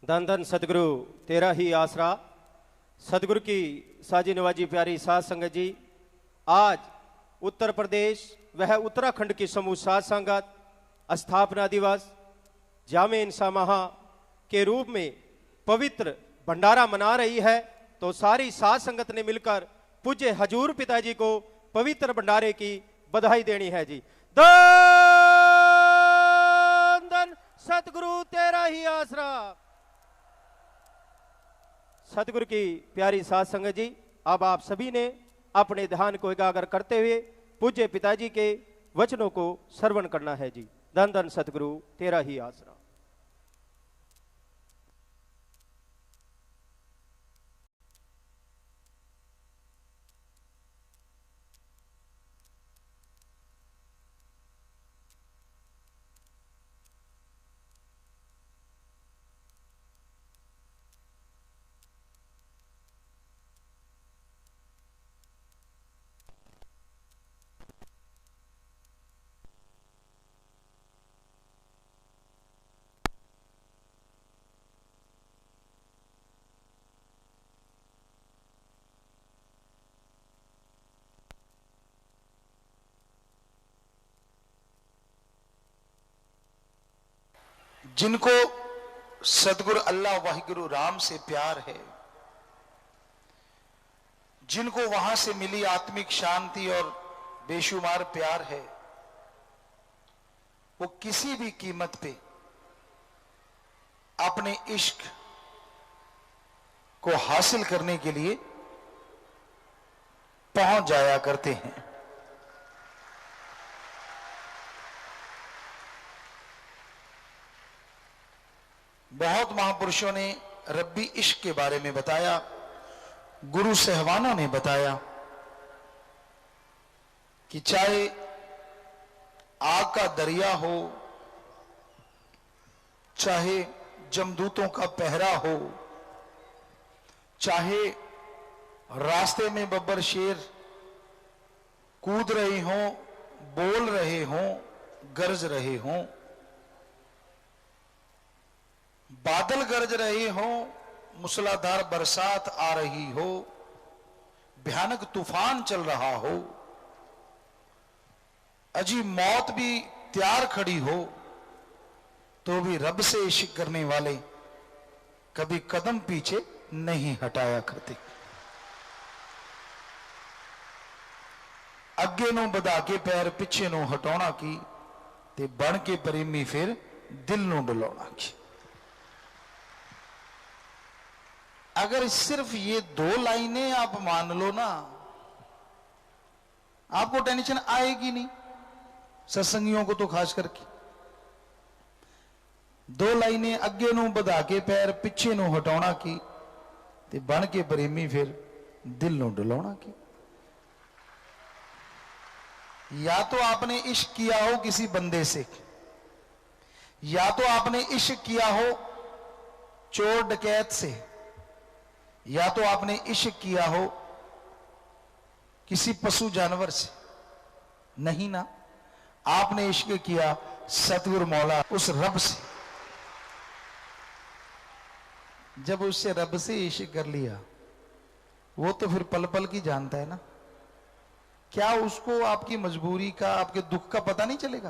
धन धन सतगुरु तेरा ही आसरा। सतगुरु की साजी नवाजी प्यारी साध संगत जी, आज उत्तर प्रदेश वह उत्तराखंड की समूह साध संगत स्थापना दिवस जामे इंसा माह के रूप में पवित्र भंडारा मना रही है। तो सारी साध संगत ने मिलकर पूज्य हजूर पिताजी को पवित्र भंडारे की बधाई देनी है जी। धन धन सतगुरु तेरा ही आसरा। सतगुरु की प्यारी साध संगत जी, अब आप सभी ने अपने ध्यान को एकाग्र करते हुए पूज्य पिताजी के वचनों को श्रवण करना है जी। धन धन सतगुरु तेरा ही आसरा। जिनको सतगुरु अल्लाह वाहिगुरु राम से प्यार है, जिनको वहां से मिली आत्मिक शांति और बेशुमार प्यार है, वो किसी भी कीमत पे अपने इश्क को हासिल करने के लिए पहुंच जाया करते हैं। बहुत महापुरुषों ने रब्बी इश्क के बारे में बताया, गुरु सहवानों ने बताया कि चाहे आग का दरिया हो, चाहे जमदूतों का पहरा हो, चाहे रास्ते में बब्बर शेर कूद रहे हों, बोल रहे हों, गरज रहे हों, बादल गरज रहे हों, मूसलाधार बरसात आ रही हो, भयानक तूफान चल रहा हो, अजी मौत भी तैयार खड़ी हो, तो भी रब से इश्क करने वाले कभी कदम पीछे नहीं हटाया करते। अगे नो बधा के पैर पिछे नो हटाना की, ते बन के प्रेमी फिर दिल नो डलाना की। अगर सिर्फ ये दो लाइनें आप मान लो ना, आपको टेंशन आएगी नहीं, सत्संगियों को तो खास करके। दो लाइनें अगे नो बधा के पैर पिछे नो हटाना की, ते बन के प्रेमी फिर दिल नो डलाना की। या तो आपने इश्क किया हो किसी बंदे से, या तो आपने इश्क किया हो चोर डकैत से, या तो आपने इश्क किया हो किसी पशु जानवर से। नहीं ना, आपने इश्क किया सतगुरु मौला उस रब से। जब उससे रब से इश्क कर लिया, वो तो फिर पल पल की जानता है ना। क्या उसको आपकी मजबूरी का, आपके दुख का पता नहीं चलेगा?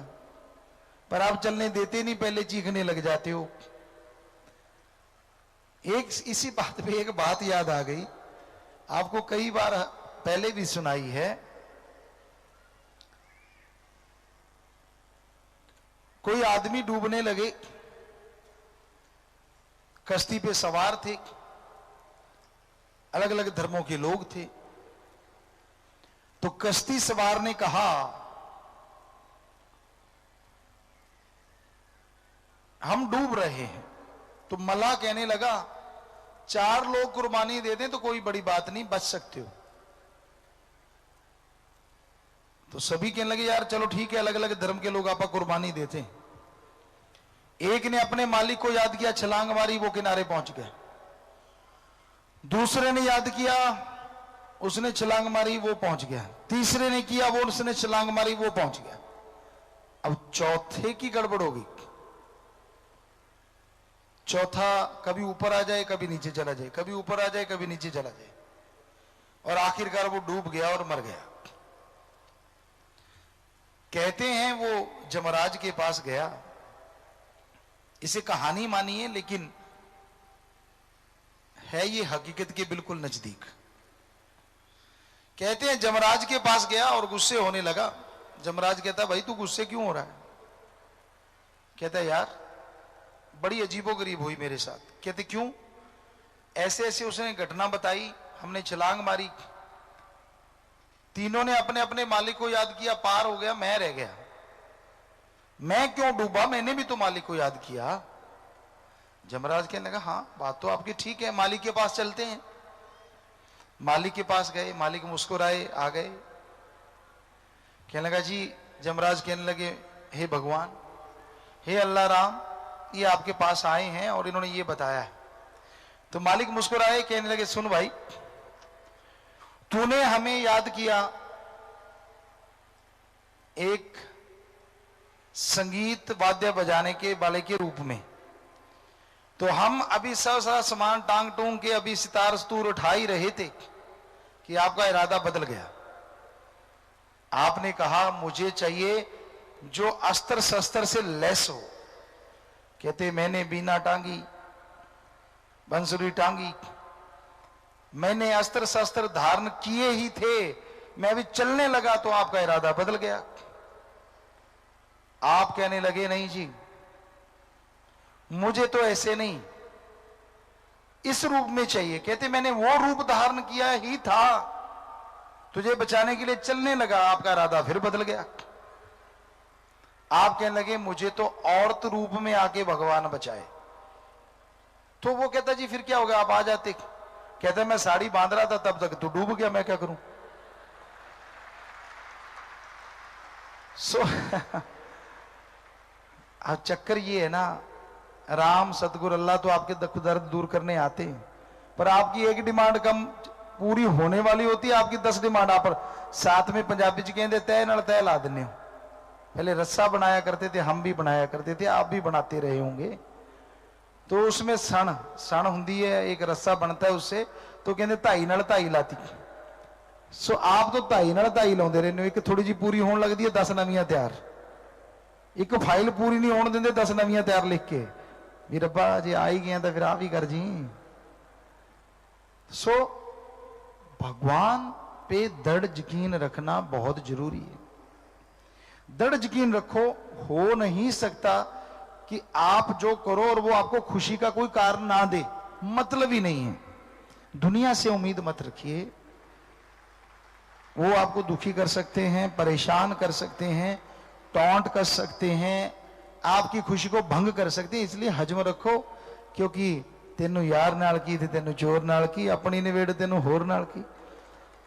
पर आप चलने देते नहीं, पहले चीखने लग जाते हो। एक इसी बात पे एक बात याद आ गई, आपको कई बार पहले भी सुनाई है। कोई आदमी डूबने लगे, कश्ती पे सवार थे, अलग अलग धर्मों के लोग थे। तो कश्ती सवार ने कहा, हम डूब रहे हैं। तो मल्लाह कहने लगा, 4 लोग कुर्बानी दे दें तो कोई बड़ी बात नहीं, बच सकते हो। तो सभी कहने लगे, यार चलो ठीक है, अलग अलग धर्म के लोग आपा कुर्बानी देते हैं। एक ने अपने मालिक को याद किया, छलांग मारी, वो किनारे पहुंच गया। दूसरे ने याद किया, उसने छलांग मारी, वो पहुंच गया। तीसरे ने किया, वो उसने छलांग मारी, वो पहुंच गया। अब चौथे की गड़बड़ होगी। चौथा कभी ऊपर आ जाए कभी नीचे चला जाए, कभी ऊपर आ जाए कभी नीचे चला जाए, और आखिरकार वो डूब गया और मर गया। कहते हैं वो जमराज के पास गया, इसे कहानी मानिए लेकिन है ये हकीकत के बिल्कुल नजदीक। कहते हैं जमराज के पास गया और गुस्से होने लगा। जमराज कहता भाई तू गुस्से क्यों हो रहा है? कहता यार बड़ी अजीबोगरीब हुई मेरे साथ। कहते क्यों? ऐसे ऐसे उसने घटना बताई, हमने छलांग मारी, तीनों ने अपने अपने मालिक को याद किया, पार हो गया, मैं रह गया। मैं क्यों डूबा? मैंने भी तो मालिक को याद किया। जमराज कहने लगा हाँ बात तो आपकी ठीक है, मालिक के पास चलते हैं। मालिक के पास गए, मालिक मुस्कुराए, आ गए। कहने लगा जी, जमराज कहने लगे हे भगवान, हे अल्लाह राम, ये आपके पास आए हैं और इन्होंने ये बताया है। तो मालिक मुस्कुराए, कहने लगे सुन भाई, तूने हमें याद किया एक संगीत वाद्य बजाने के वाले के रूप में, तो हम अभी सब सारा सामान टांग टूंग के अभी सितार स्तूर उठा ही रहे थे कि आपका इरादा बदल गया। आपने कहा मुझे चाहिए जो अस्त्र शस्त्र से लैस हो। कहते मैंने बीना टांगी, बंसुरी टांगी, मैंने अस्त्र शस्त्र धारण किए ही थे, मैं अभी चलने लगा तो आपका इरादा बदल गया। आप कहने लगे नहीं जी, मुझे तो ऐसे नहीं, इस रूप में चाहिए। कहते मैंने वो रूप धारण किया ही था, तुझे बचाने के लिए चलने लगा, आपका इरादा फिर बदल गया। आप कहने लगे मुझे तो औरत रूप में आके भगवान बचाए। तो वो कहता जी फिर क्या होगा, आप आ जाते। कहते मैं साड़ी बांध रहा था तब तक तो डूब गया, मैं क्या करूं। अब चक्कर ये है ना, राम सतगुरु अल्लाह तो आपके दुख दर्द दूर करने आते हैं, पर आपकी एक डिमांड कम पूरी होने वाली होती है, आपकी 10 डिमांड आप पर। साथ में पंजाबी च कहते तय नाल तय ला देने हो। पहले रस्सा बनाया करते थे, हम भी बनाया करते थे, आप भी बनाते रहे होंगे। तो उसमें सण हुंदी है, एक रस्सा बनता है उससे, तो कहते धाई नाल धाई लाती। सो आप तो धाई नाल धाई लाउंदे रहने हो, एक थोड़ी जी पूरी होने लगती है 10 नवियां तैयार, एक फाइल पूरी नहीं होने देंगे 10 नवियां तैयार लिख के भी रब्बा जे आ ही गया तो फिर आप ही कर जी। सो भगवान पे दृढ़ यकीन रखना बहुत जरूरी है। दृढ़ यकीन रखो, हो नहीं सकता कि आप जो करो और वो आपको खुशी का कोई कारण ना दे, मतलब ही नहीं है। दुनिया से उम्मीद मत रखिए, वो आपको दुखी कर सकते हैं, परेशान कर सकते हैं, टॉन्ट कर सकते हैं, आपकी खुशी को भंग कर सकते हैं। इसलिए हजम रखो, क्योंकि तेनू यार नाल की थे, तेनू चोर नाल की, अपनी निवेड़ तेनू होर नाल की।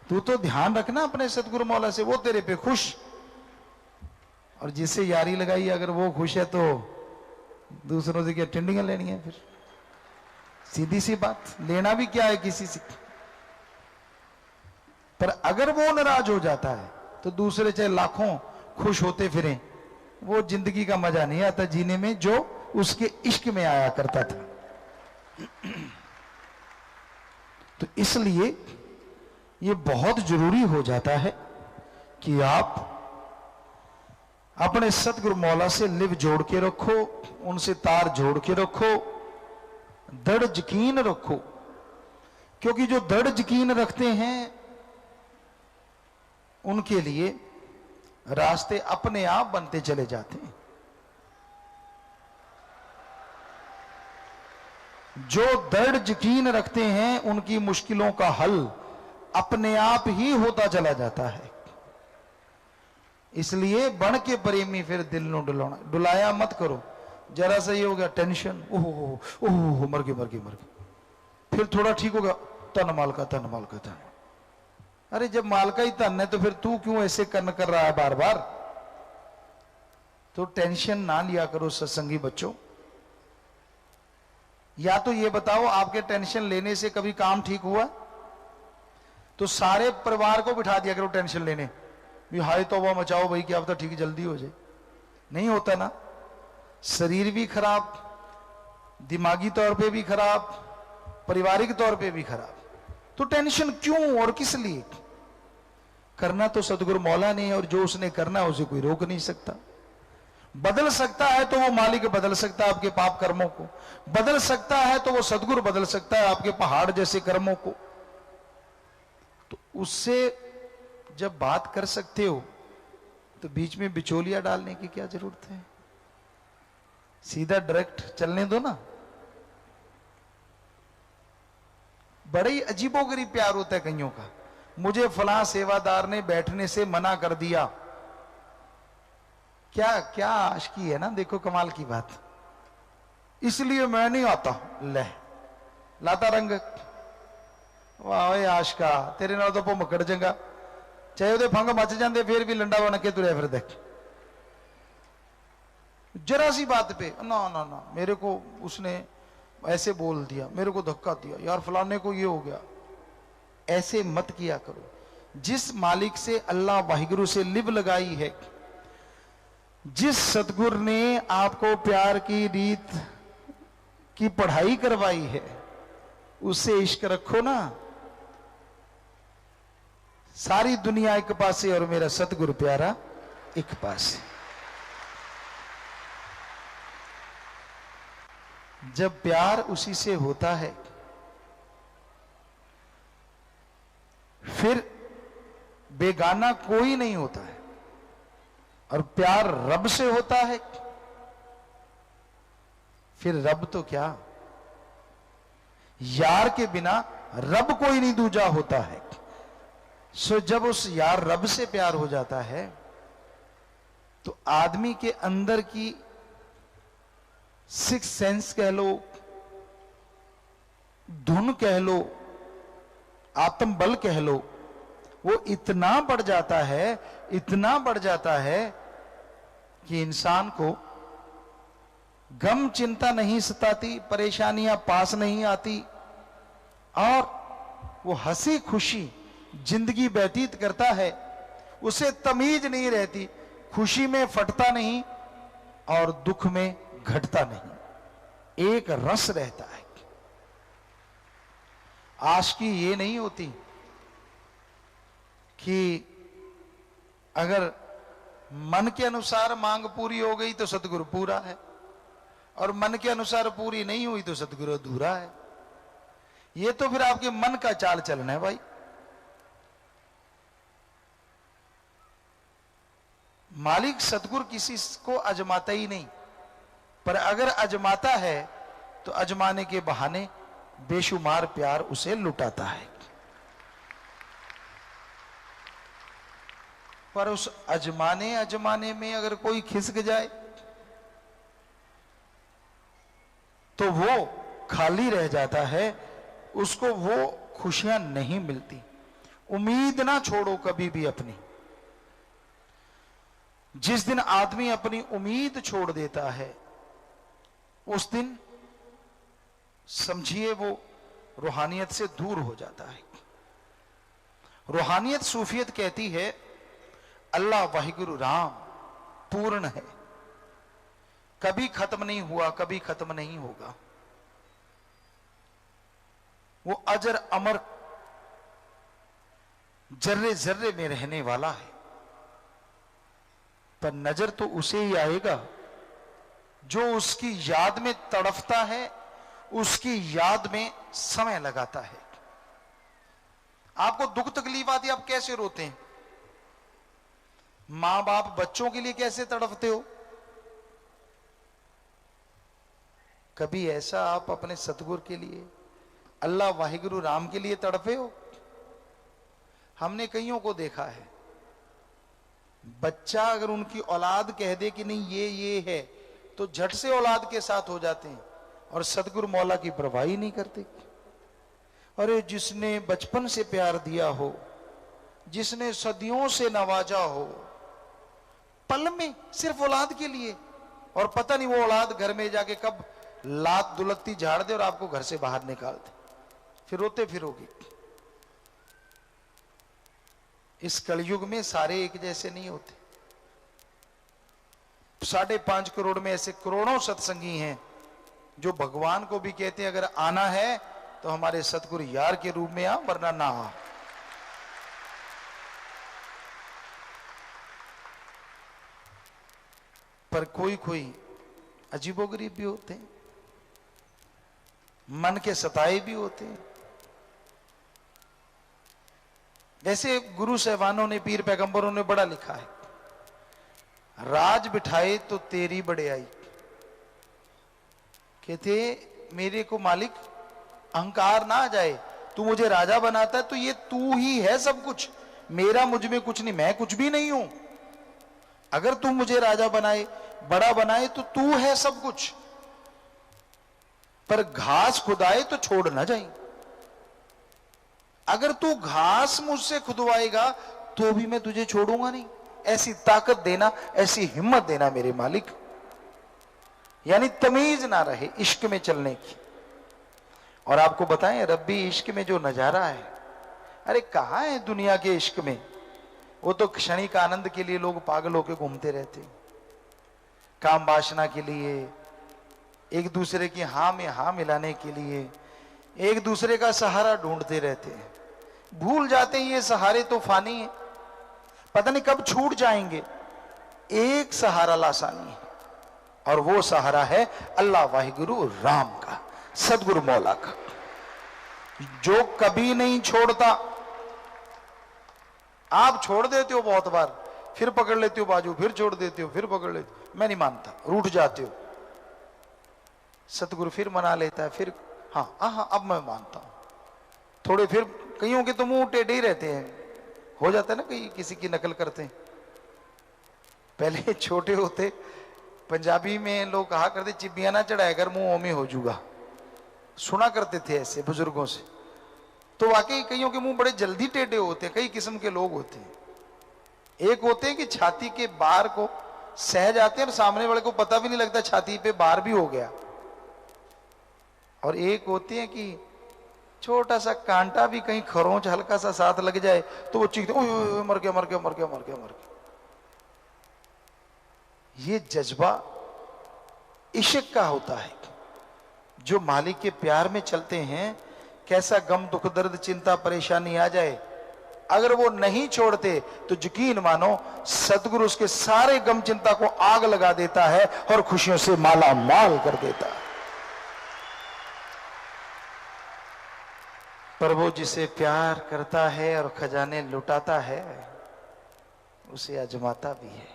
तू तो ध्यान रखना अपने सतगुरु मौला से, वो तेरे पे खुश, और जिससे यारी लगाई अगर वो खुश है तो दूसरों से क्या टिंडियां लेनी है। फिर सीधी सी बात, लेना भी क्या है किसी से। पर अगर वो नाराज हो जाता है तो दूसरे चाहे लाखों खुश होते फिरें, वो जिंदगी का मजा नहीं आता जीने में जो उसके इश्क में आया करता था। तो इसलिए ये बहुत जरूरी हो जाता है कि आप अपने सतगुरु मौला से लिव जोड़ के रखो, उनसे तार जोड़ के रखो, दृढ़ यकीन रखो। क्योंकि जो दृढ़ यकीन रखते हैं उनके लिए रास्ते अपने आप बनते चले जाते हैं। जो दृढ़ यकीन रखते हैं उनकी मुश्किलों का हल अपने आप ही होता चला जाता है। इसलिए बन के प्रेमी फिर दिल नो डुलाना, डुलाया मत करो। जरा सा ये हो गया टेंशन, ओहो मर गए, फिर थोड़ा ठीक होगा, तन माल का धन। अरे जब माल का ही धन है तो फिर तू क्यों ऐसे कर्म कर रहा है बार बार। तो टेंशन ना लिया करो सत्संगी बच्चों। या तो ये बताओ आपके टेंशन लेने से कभी काम ठीक हुआ? तो सारे परिवार को बिठा दिया करो टेंशन लेने, भी हाय तौबा मचाओ भाई, क्या पता ठीक जल्दी हो जाए। नहीं होता ना, शरीर भी खराब, दिमागी तौर पे भी खराब, पारिवारिक तौर पे भी खराब। तो टेंशन क्यों और किस लिए? करना तो सदगुरु मौला ने, और जो उसने करना है उसे कोई रोक नहीं सकता। बदल सकता है तो वो मालिक बदल सकता है आपके पाप कर्मों को, बदल सकता है तो वो सदगुरु बदल सकता है आपके पहाड़ जैसे कर्मों को। तो उससे जब बात कर सकते हो तो बीच में बिचौलिया डालने की क्या जरूरत है? सीधा डायरेक्ट चलने दो ना। बड़ा ही अजीबोगरीब प्यार होता है कईयों का। मुझे फलां सेवादार ने बैठने से मना कर दिया। क्या क्या आशिकी है ना, देखो कमाल की बात। इसलिए मैं नहीं आता। ले लाता रंग, वाह आशिका तेरे नाल तो भुमकड़ चंगा, चाहे ਉਹਦੇ फंग मच जाते फिर भी लंडा बन के तुरया फिर देख। जरा सी बात पे ना ना ना, मेरे को उसने ऐसे बोल दिया, मेरे को धक्का दिया, यार फलाने को ये हो गया। ऐसे मत किया करो। जिस मालिक से अल्लाह वाहिगुरु से लिव लगाई है, जिस सतगुरु ने आपको प्यार की रीत की पढ़ाई करवाई है, उससे इश्क रखो ना। सारी दुनिया एक पासे और मेरा सतगुरु प्यारा एक पासे। जब प्यार उसी से होता है फिर बेगाना कोई नहीं होता है। और प्यार रब से होता है, फिर रब तो क्या, यार के बिना रब कोई नहीं दूजा होता है। सो जब उस यार रब से प्यार हो जाता है तो आदमी के अंदर की सिक्स सेंस कह लो, धुन कह लो, आत्म बल कह लो, वो इतना बढ़ जाता है, इतना बढ़ जाता है कि इंसान को गम चिंता नहीं सताती, परेशानियां पास नहीं आती, और वो हंसी खुशी जिंदगी व्यतीत करता है। उसे तमीज नहीं रहती, खुशी में फटता नहीं और दुख में घटता नहीं, एक रस रहता है। आशिकी ये नहीं होती कि अगर मन के अनुसार मांग पूरी हो गई तो सतगुरु पूरा है, और मन के अनुसार पूरी नहीं हुई तो सतगुरु अधूरा है। ये तो फिर आपके मन का चाल चलना है भाई। मालिक सतगुरु किसी को अजमाता ही नहीं, पर अगर अजमाता है तो अजमाने के बहाने बेशुमार प्यार उसे लुटाता है। पर उस अजमाने में अगर कोई खिसक जाए तो वो खाली रह जाता है, उसको वो खुशियां नहीं मिलती। उम्मीद ना छोड़ो कभी भी अपनी। जिस दिन आदमी अपनी उम्मीद छोड़ देता है उस दिन समझिए वो रूहानियत से दूर हो जाता है। रूहानियत सूफियत कहती है अल्लाह वाहिगुरु राम पूर्ण है, कभी खत्म नहीं हुआ, कभी खत्म नहीं होगा। वो अजर अमर जर्रे जर्रे में रहने वाला है। पर नजर तो उसे ही आएगा जो उसकी याद में तड़फता है, उसकी याद में समय लगाता है। आपको दुख तकलीफ आती है, आप कैसे रोते हैं? मां बाप बच्चों के लिए कैसे तड़फते हो? कभी ऐसा आप अपने सतगुरु के लिए, अल्लाह वाहिगुरु राम के लिए तड़पे हो? हमने कईयों को देखा है, बच्चा अगर उनकी औलाद कह दे कि नहीं ये है तो झट से औलाद के साथ हो जाते हैं, और सतगुरु मौला की परवाह ही नहीं करते। अरे जिसने बचपन से प्यार दिया हो, जिसने सदियों से नवाजा हो, पल में सिर्फ औलाद के लिए, और पता नहीं वो औलाद घर में जाके कब लात दुलत्ती झाड़ दे और आपको घर से बाहर निकाल दे, फिर रोते फिरोगे। इस कलयुग में सारे एक जैसे नहीं होते। 5.5 करोड़ में ऐसे करोड़ों सत्संगी हैं जो भगवान को भी कहते हैं अगर आना है तो हमारे सतगुरु यार के रूप में आ, वरना ना आ। पर कोई कोई अजीबोगरीब भी होते हैं, मन के सताए भी होते हैं। वैसे गुरु साहबानों ने, पीर पैगंबरों ने बड़ा लिखा है, राज बिठाए तो तेरी बड़ाई। कहते मेरे को मालिक अहंकार ना आ जाए, तू मुझे राजा बनाता है तो ये तू ही है सब कुछ, मेरा मुझ में कुछ नहीं, मैं कुछ भी नहीं हूं। अगर तू मुझे राजा बनाए, बड़ा बनाए तो तू है सब कुछ, पर घास खुदाए तो छोड़ ना जाए। अगर तू घास मुझसे खुदवाएगा तो भी मैं तुझे छोड़ूंगा नहीं। ऐसी ताकत देना, ऐसी हिम्मत देना मेरे मालिक। यानी तमीज ना रहे इश्क में चलने की। और आपको बताएं, रब्बी इश्क में जो नजारा है, अरे कहां है दुनिया के इश्क में। वो तो क्षणिक आनंद के लिए लोग पागल होकर घूमते रहते हैं, काम वासना के लिए, एक दूसरे की हां में हां मिलाने के लिए एक दूसरे का सहारा ढूंढते रहते हैं। भूल जाते हैं ये सहारे तो फानी है, पता नहीं कब छूट जाएंगे। एक सहारा लासानी है, और वो सहारा है अल्लाह वाहिगुरु राम का, सदगुरु मौला का, जो कभी नहीं छोड़ता। आप छोड़ देते हो बहुत बार, फिर पकड़ लेते हो बाजू, फिर छोड़ देते हो, फिर पकड़ लेते हो, मैं नहीं मानता, रूठ जाते हो। सतगुरु फिर मना लेता है, फिर हाँ हाँ अब मैं मानता हूं थोड़े, फिर कईयों के तो मुंह टेढ़े ही रहते हैं, हो जाता है ना, कहीं किसी की नकल करते हैं। पहले छोटे होते पंजाबी में लोग कहा करते, चिबिया ना चढ़ाया कर मुंह ओमे हो जूगा, सुना करते थे ऐसे बुजुर्गों से। तो वाकई कईयों के मुंह बड़े जल्दी टेढ़े होते हैं। कई किस्म के लोग होते हैं। एक होते हैं कि छाती के बार को सह जाते हैं और सामने वाले को पता भी नहीं लगता छाती पे बार भी हो गया। और एक होते हैं कि छोटा सा कांटा भी कहीं खरोंच हल्का सा साथ लग जाए तो वो चीखते, ओए मर गया मर गया मर गया मर गया मर गया। ये जज्बा इश्क का होता है। जो मालिक के प्यार में चलते हैं, कैसा गम दुख दर्द चिंता परेशानी आ जाए, अगर वो नहीं छोड़ते तो यकीन मानो सतगुरु उसके सारे गम चिंता को आग लगा देता है और खुशियों से माला माल कर देता है। पर वो जिसे प्यार करता है और खजाने लुटाता है, उसे आजमाता भी है।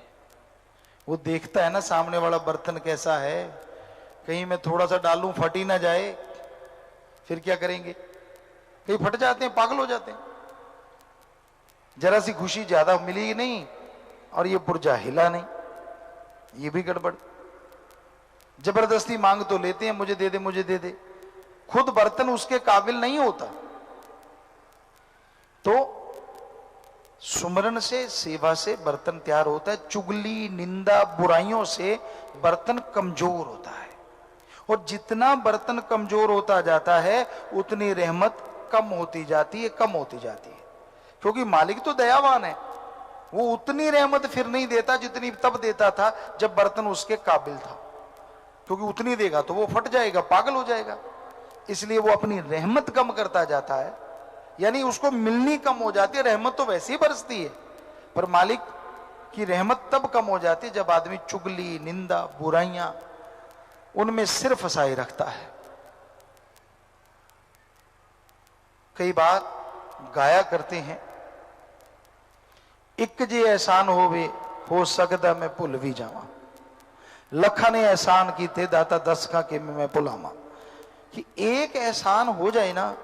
वो देखता है ना सामने वाला बर्तन कैसा है, कहीं मैं थोड़ा सा डालूं फट ही ना जाए, फिर क्या करेंगे। कहीं फट जाते हैं, पागल हो जाते हैं। जरा सी खुशी ज्यादा मिली नहीं और ये पुर्जा हिला नहीं, ये भी गड़बड़। जबरदस्ती मांग तो लेते हैं, मुझे दे दे मुझे दे दे, खुद बर्तन उसके काबिल नहीं होता। तो सुमरन से, सेवा से बर्तन तैयार होता है। चुगली निंदा बुराइयों से बर्तन कमजोर होता है, और जितना बर्तन कमजोर होता जाता है उतनी रहमत कम होती जाती है, कम होती जाती है। क्योंकि मालिक तो दयावान है, वो उतनी रहमत फिर नहीं देता जितनी तब देता था जब बर्तन उसके काबिल था। क्योंकि उतनी देगा तो वो फट जाएगा, पागल हो जाएगा, इसलिए वो अपनी रहमत कम करता जाता है, यानी उसको मिलनी कम हो जाती है। रहमत तो वैसे ही बरसती है, पर मालिक की रहमत तब कम हो जाती है जब आदमी चुगली निंदा बुराइयां उनमें सिर फंसाए रखता है। कई बार गाया करते हैं, एक जे एहसान होवे हो सकता मैं भुल भी जावा, लखा ने एहसान कीते दाता दस का कि मैं भुलावा। कि एक एहसान हो जाए ना।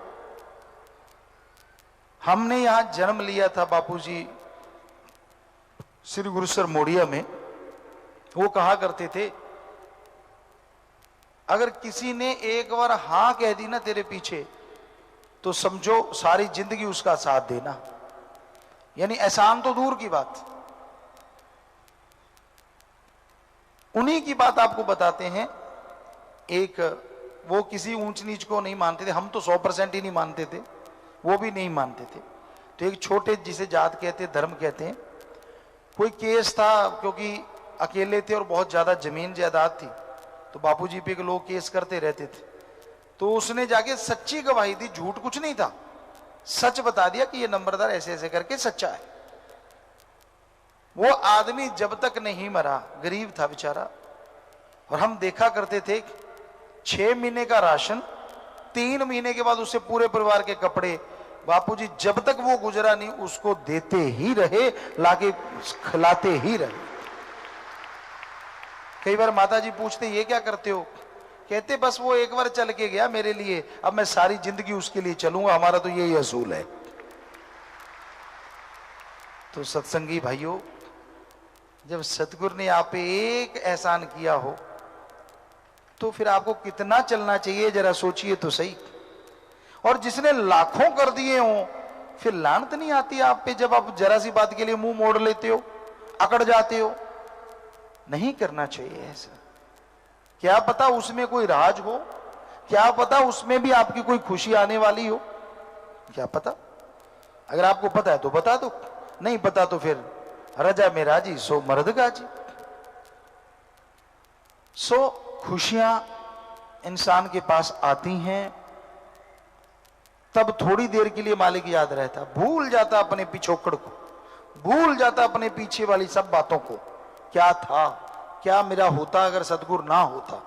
हमने यहां जन्म लिया था बापूजी श्री गुरुसर मोड़िया में, वो कहा करते थे, अगर किसी ने एक बार हां कह दी ना तेरे पीछे तो समझो सारी जिंदगी उसका साथ देना। यानी एहसान तो दूर की बात, उन्हीं की बात आपको बताते हैं। एक वो किसी ऊंच नीच को नहीं मानते थे, हम तो 100% ही नहीं मानते थे, वो भी नहीं मानते थे। तो एक छोटे, जिसे जात कहते हैं, धर्म कहते हैं, कोई केस था, क्योंकि अकेले थे और बहुत ज्यादा जमीन जायदाद थी, तो बापूजी पे लोग केस करते रहते थे। तो उसने जाके सच्ची गवाही दी, झूठ कुछ नहीं था, सच बता दिया कि ये नंबरदार ऐसे ऐसे करके सच्चा है। वो आदमी जब तक नहीं मरा, गरीब था बेचारा, और हम देखा करते थे 6 महीने का राशन, 3 महीने के बाद उससे पूरे परिवार के कपड़े, बापूजी जब तक वो गुजरा नहीं उसको देते ही रहे, लाके खिलाते ही रहे। कई बार माता जी पूछते ये क्या करते हो, कहते बस वो एक बार चल के गया मेरे लिए, अब मैं सारी जिंदगी उसके लिए चलूंगा, हमारा तो यही असूल है। तो सत्संगी भाइयों, जब सतगुरु ने आप पे एक एहसान किया हो तो फिर आपको कितना चलना चाहिए, जरा सोचिए तो सही। और जिसने लाखों कर दिए हो, फिर लानत नहीं आती आप पे जब आप जरा सी बात के लिए मुंह मोड़ लेते हो, अकड़ जाते हो? नहीं करना चाहिए ऐसा। क्या पता उसमें कोई राज हो, क्या पता उसमें भी आपकी कोई खुशी आने वाली हो, क्या पता। अगर आपको पता है तो बता दो, नहीं पता तो फिर रजा में राजी सो मर्द गाजी। सो खुशियां इंसान के पास आती हैं, तब थोड़ी देर के लिए मालिक याद रहता, भूल जाता अपने पिछोकड़ को, भूल जाता अपने पीछे वाली सब बातों को। क्या था, क्या मेरा होता अगर सतगुरु ना होता,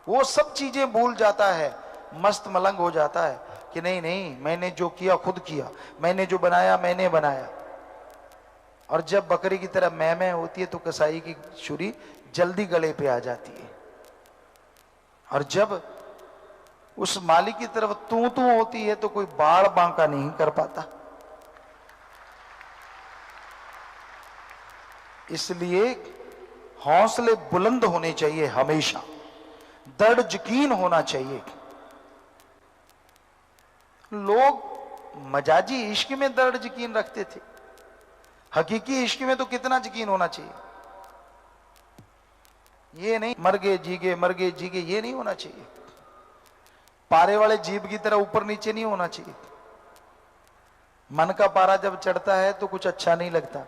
वो सब चीजें भूल जाता है, मस्त मलंग हो जाता है कि नहीं नहीं मैंने जो किया खुद किया, मैंने जो बनाया मैंने बनाया। और जब बकरी की तरह मैं होती है तो कसाई की छुरी जल्दी गले पे आ जाती है, और जब उस मालिक की तरफ तू तू होती है तो कोई बाड़ बांका नहीं कर पाता। इसलिए हौसले बुलंद होने चाहिए, हमेशा दृढ़ यकीन होना चाहिए। लोग मजाजी इश्क में दृढ़ यकीन रखते थे, हकीकी इश्क में तो कितना यकीन होना चाहिए। ये नहीं मर गए जी गए, ये नहीं होना चाहिए। पारे वाले जीभ की तरह ऊपर नीचे नहीं होना चाहिए। मन का पारा जब चढ़ता है तो कुछ अच्छा नहीं लगता,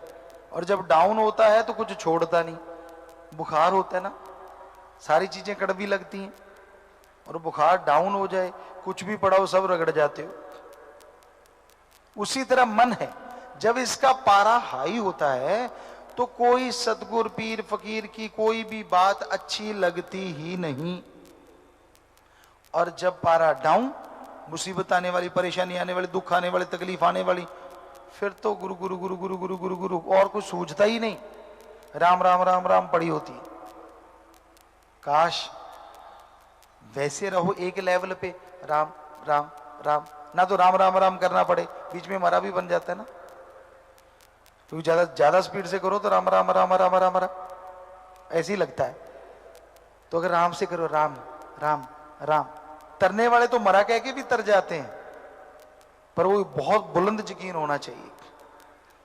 और जब डाउन होता है तो कुछ छोड़ता नहीं। बुखार होता है ना, सारी चीजें कड़वी लगती हैं, और बुखार डाउन हो जाए, कुछ भी पड़ा हो सब रगड़ जाते हो। उसी तरह मन है, जब इसका पारा हाई होता है तो कोई सतगुर पीर फकीर की कोई भी बात अच्छी लगती ही नहीं, और जब पारा डाउन, मुसीबत आने वाली, परेशानी आने वाली, दुख आने वाली, तकलीफ आने वाली, फिर तो गुरु गुरु गुरु गुरु गुरु गुरु गुरु और कुछ सूझता ही नहीं, राम राम राम राम पड़ी होती। काश वैसे रहो एक लेवल पे, राम राम राम, ना तो राम राम राम करना पड़े, बीच में मरा भी बन जाता है ना, क्योंकि ज्यादा स्पीड से करो तो राम राम राम राम राम राम ऐसे ही लगता है। तो अगर राम से करो, राम राम राम, तरने वाले तो मरा कह के भी तर जाते हैं, पर वो बहुत बुलंद यकीन होना चाहिए।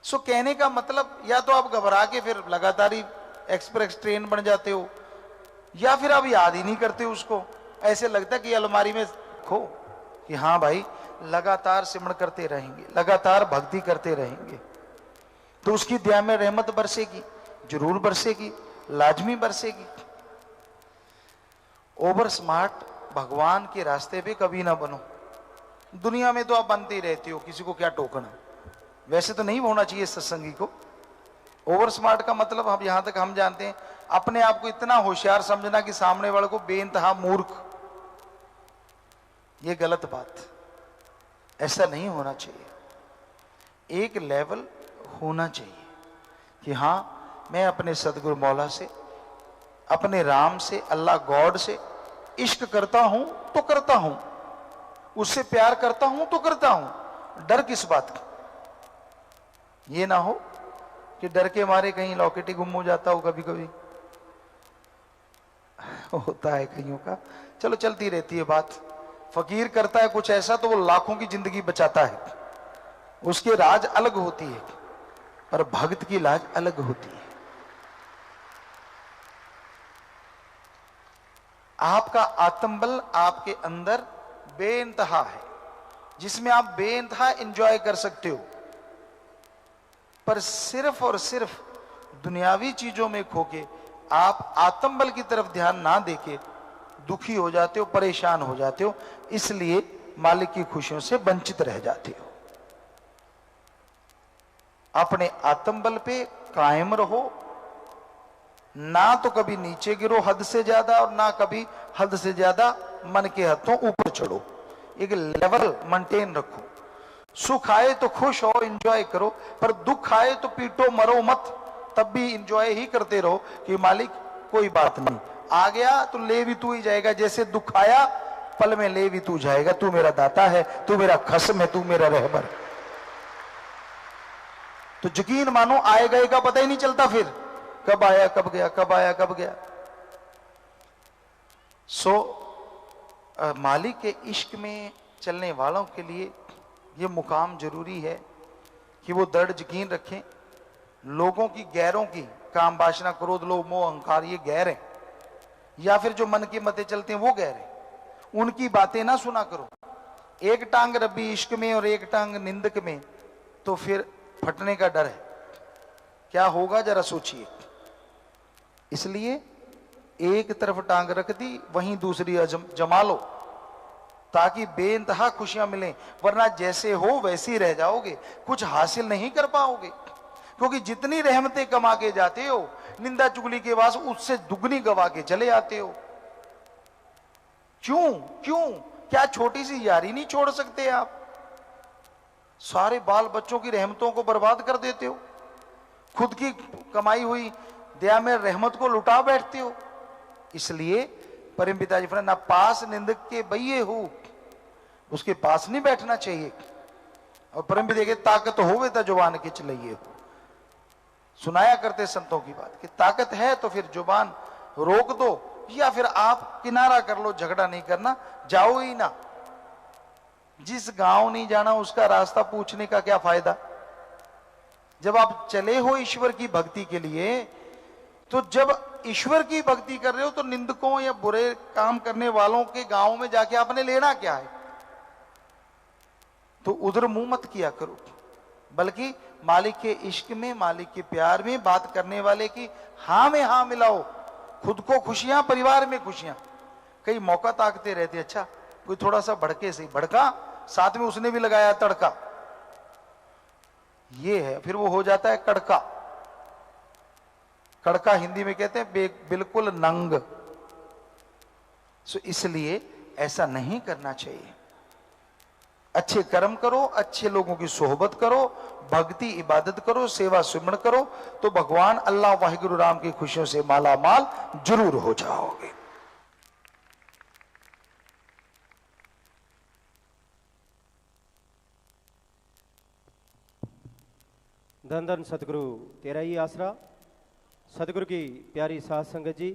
सो कहने का मतलब, या तो आप घबरा के फिर लगातार ही एक्सप्रेस ट्रेन बन जाते हो, या फिर आप याद ही नहीं करते उसको, ऐसे लगता है कि अलमारी में खो, कि हाँ भाई लगातार सिमरण करते रहेंगे, लगातार भक्ति करते रहेंगे, तो उसकी दया में रहमत बरसेगी, जरूर बरसेगी, लाजमी बरसेगी। ओवर स्मार्ट भगवान के रास्ते पे कभी ना बनो। दुनिया में तो आप बनते ही रहते हो, किसी को क्या टोकना, वैसे तो नहीं होना चाहिए सत्संगी को। ओवर स्मार्ट का मतलब हम यहां तक हम जानते हैं, अपने आप को इतना होशियार समझना कि सामने वाले को बेइंतहा मूर्ख, ये गलत बात, ऐसा नहीं होना चाहिए। एक लेवल होना चाहिए कि हां मैं अपने सदगुरु मौला से, अपने राम से, अल्लाह गॉड से इश्क करता हूं तो करता हूं, उससे प्यार करता हूं तो करता हूं, डर किस बात का। ये ना हो कि डर के मारे कहीं लॉकेट ही गुम हो जाता हो, कभी कभी होता है कईयों का, चलो चलती रहती है बात। फकीर करता है कुछ ऐसा तो वो लाखों की जिंदगी बचाता है, उसके राज अलग होती है, पर भक्त की लाज अलग होती है। आपका आत्मबल आपके अंदर बेइंतहा है, जिसमें आप बेइंतहा एंजॉय कर सकते हो, पर सिर्फ और सिर्फ दुनियावी चीजों में खोके आप आत्मबल की तरफ ध्यान ना देके दुखी हो जाते हो, परेशान हो जाते हो, इसलिए मालिक की खुशियों से वंचित रह जाते हो। अपने आत्मबल पे कायम रहो, ना तो कभी नीचे गिरो हद से ज्यादा और ना कभी हद से ज्यादा मन के हथों ऊपर चढ़ो। एक लेवल मेंटेन रखो। सुख आए तो खुश हो, एंजॉय करो, पर दुख आए तो पीटो मरो मत, तब भी एंजॉय ही करते रहो कि मालिक कोई बात नहीं, आ गया तो ले भी तू ही जाएगा, जैसे दुख आया पल में ले भी तू जाएगा, तू मेरा दाता है, तू मेरा खसम है, तू मेरा रहबर। तो यकीन मानो आए गए का पता ही नहीं चलता, फिर कब आया कब गया, कब आया कब गया। मालिक के इश्क में चलने वालों के लिए यह मुकाम जरूरी है कि वो दृढ़ यकीन रखें। लोगों की, गैरों की, काम वासना क्रोध लोभ मोह अहंकार, ये गैर है, या फिर जो मन की मतें चलते हैं वो गैर है, उनकी बातें ना सुना करो। एक टांग रब्बी इश्क में और एक टांग निंदक में, तो फिर फटने का डर है। क्या होगा जरा सोचिए। इसलिए एक तरफ टांग रख दी, वहीं दूसरी जमा लो, ताकि बेइंतहा खुशियां मिलें, वरना जैसे हो वैसे ही रह जाओगे, कुछ हासिल नहीं कर पाओगे। क्योंकि जितनी रहमतें कमा के जाते हो, निंदा चुगली के बाद उससे दुगनी गवा के चले आते हो। क्यों क्यों? क्या छोटी सी यारी नहीं छोड़ सकते आप? सारे बाल बच्चों की रहमतों को बर्बाद कर देते हो, खुद की कमाई हुई दया में रहमत को लुटा बैठते हो। इसलिए परम पिताजी फरमाते, ना पास निंदक के बइये हो, उसके पास नहीं बैठना चाहिए। और परम पिता के ताकत होवे तो जुबान के चलाइए हो। सुनाया करते संतों की बात कि ताकत है तो फिर जुबान रोक दो, या फिर आप किनारा कर लो, झगड़ा नहीं करना, जाओ ही ना। जिस गांव नहीं जाना उसका रास्ता पूछने का क्या फायदा। जब आप चले हो ईश्वर की भक्ति के लिए, तो जब ईश्वर की भक्ति कर रहे हो तो निंदकों या बुरे काम करने वालों के गांव में जाके आपने लेना क्या है? तो उधर मुंह मत किया करो, बल्कि मालिक के इश्क में, मालिक के प्यार में बात करने वाले की हां में हां मिलाओ। खुद को खुशियां, परिवार में खुशियां। कई मौका ताकते रहते, अच्छा कोई थोड़ा सा भड़के से भड़का, साथ में उसने भी लगाया तड़का, ये है, फिर वो हो जाता है कड़का। कड़का हिंदी में कहते हैं बिल्कुल नंग। सो इसलिए ऐसा नहीं करना चाहिए। अच्छे कर्म करो, अच्छे लोगों की सोहबत करो, भक्ति इबादत करो, सेवा सुमरण करो, तो भगवान अल्लाह वाहिगुरु राम की खुशियों से माला माल जरूर हो जाओगे। धन धन सतगुरु तेरा ही आसरा। सतगुरु की प्यारी साध संगत जी,